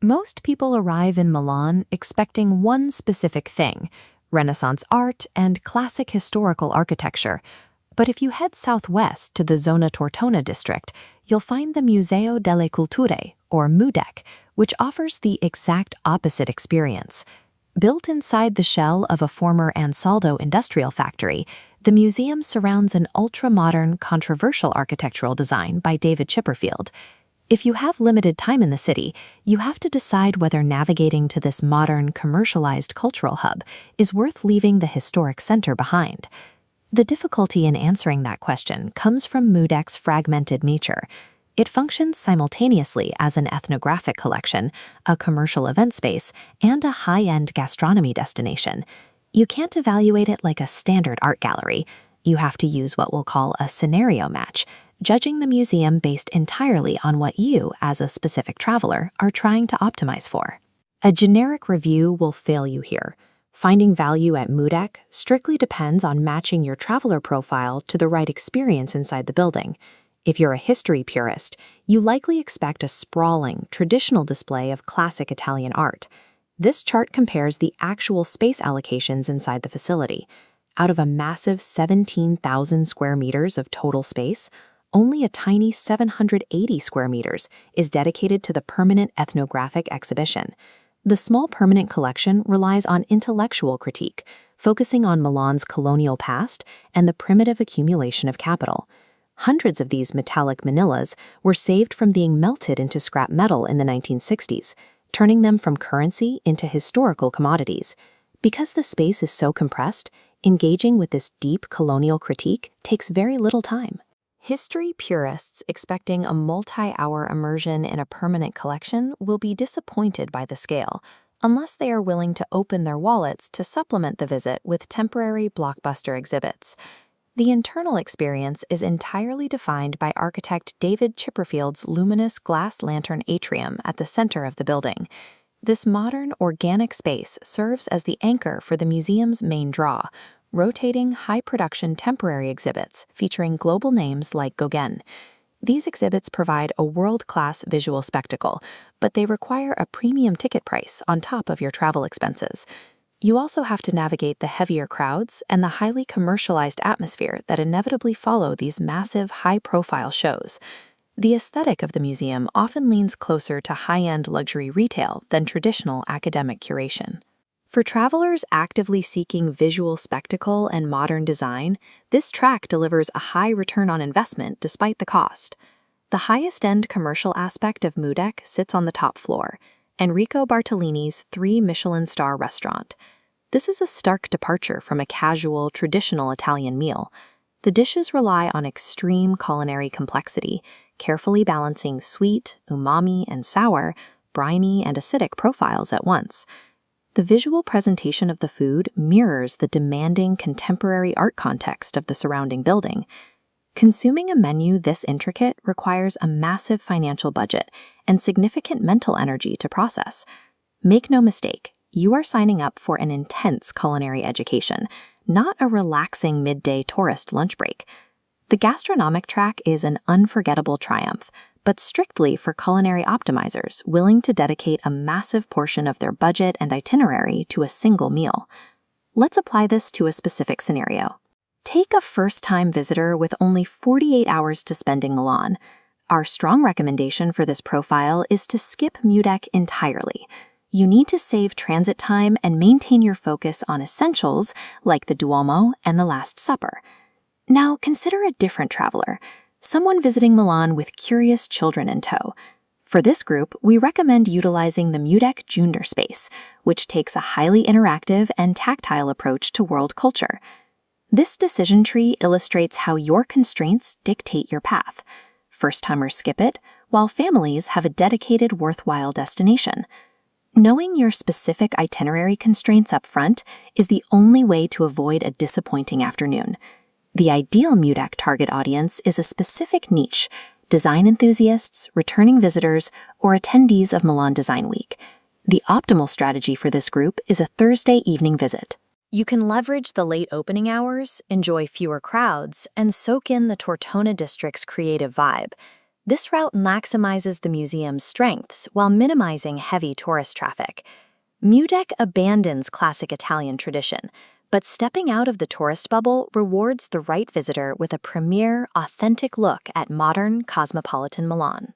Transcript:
Most people arrive in Milan expecting one specific thing: Renaissance art and classic historical architecture. But if you head southwest to the Zona Tortona district, you'll find the Museo delle Culture, or Mudec, which offers the exact opposite experience. Built inside the shell of a former Ansaldo industrial factory, the museum surrounds an ultra-modern, controversial architectural design by David Chipperfield. If you have limited time in the city, you have to decide whether navigating to this modern, commercialized cultural hub is worth leaving the historic center behind. The difficulty in answering that question comes from Mudec's fragmented nature. It functions simultaneously as an ethnographic collection, a commercial event space, and a high-end gastronomy destination. You can't evaluate it like a standard art gallery. You have to use what we'll call a scenario match, judging the museum based entirely on what you, as a specific traveler, are trying to optimize for. A generic review will fail you here. Finding value at Mudec strictly depends on matching your traveler profile to the right experience inside the building. If you're a history purist, you likely expect a sprawling, traditional display of classic Italian art. This chart compares the actual space allocations inside the facility. Out of a massive 17,000 square meters of total space, only a tiny 780 square meters is dedicated to the permanent ethnographic exhibition. The small permanent collection relies on intellectual critique, focusing on Milan's colonial past and the primitive accumulation of capital. Hundreds of these metallic manillas were saved from being melted into scrap metal in the 1960s, turning them from currency into historical commodities. Because the space is so compressed, engaging with this deep colonial critique takes very little time. History purists expecting a multi-hour immersion in a permanent collection will be disappointed by the scale, unless they are willing to open their wallets to supplement the visit with temporary blockbuster exhibits. The internal experience is entirely defined by architect David Chipperfield's luminous glass lantern atrium at the center of the building. This modern, organic space serves as the anchor for the museum's main draw, rotating high-production temporary exhibits featuring global names like Gauguin. These exhibits provide a world-class visual spectacle, but they require a premium ticket price on top of your travel expenses. You also have to navigate the heavier crowds and the highly commercialized atmosphere that inevitably follow these massive, high-profile shows. The aesthetic of the museum often leans closer to high-end luxury retail than traditional academic curation. For travelers actively seeking visual spectacle and modern design, this track delivers a high return on investment despite the cost. The highest-end commercial aspect of Mudec sits on the top floor, Enrico Bartolini's 3 Michelin-star restaurant. This is a stark departure from a casual, traditional Italian meal. The dishes rely on extreme culinary complexity, carefully balancing sweet, umami, and sour, briny, and acidic profiles at once. The visual presentation of the food mirrors the demanding contemporary art context of the surrounding building. Consuming a menu this intricate requires a massive financial budget and significant mental energy to process. Make no mistake, you are signing up for an intense culinary education, not a relaxing midday tourist lunch break. The gastronomic track is an unforgettable triumph, but strictly for culinary optimizers willing to dedicate a massive portion of their budget and itinerary to a single meal. Let's apply this to a specific scenario. Take a first-time visitor with only 48 hours to spend in Milan. Our strong recommendation for this profile is to skip Mudec entirely. You need to save transit time and maintain your focus on essentials like the Duomo and the Last Supper. Now consider a different traveler, someone visiting Milan with curious children in tow. For this group, we recommend utilizing the Mudec Junior Space, which takes a highly interactive and tactile approach to world culture. This decision tree illustrates how your constraints dictate your path. First-timers skip it, while families have a dedicated, worthwhile destination. Knowing your specific itinerary constraints up front is the only way to avoid a disappointing afternoon. The ideal Mudec target audience is a specific niche: design enthusiasts, returning visitors, or attendees of Milan Design Week. The optimal strategy for this group is a Thursday evening visit. You can leverage the late opening hours, enjoy fewer crowds, and soak in the Tortona district's creative vibe. This route maximizes the museum's strengths while minimizing heavy tourist traffic. Mudec abandons classic Italian tradition, but stepping out of the tourist bubble rewards the right visitor with a premier, authentic look at modern, cosmopolitan Milan.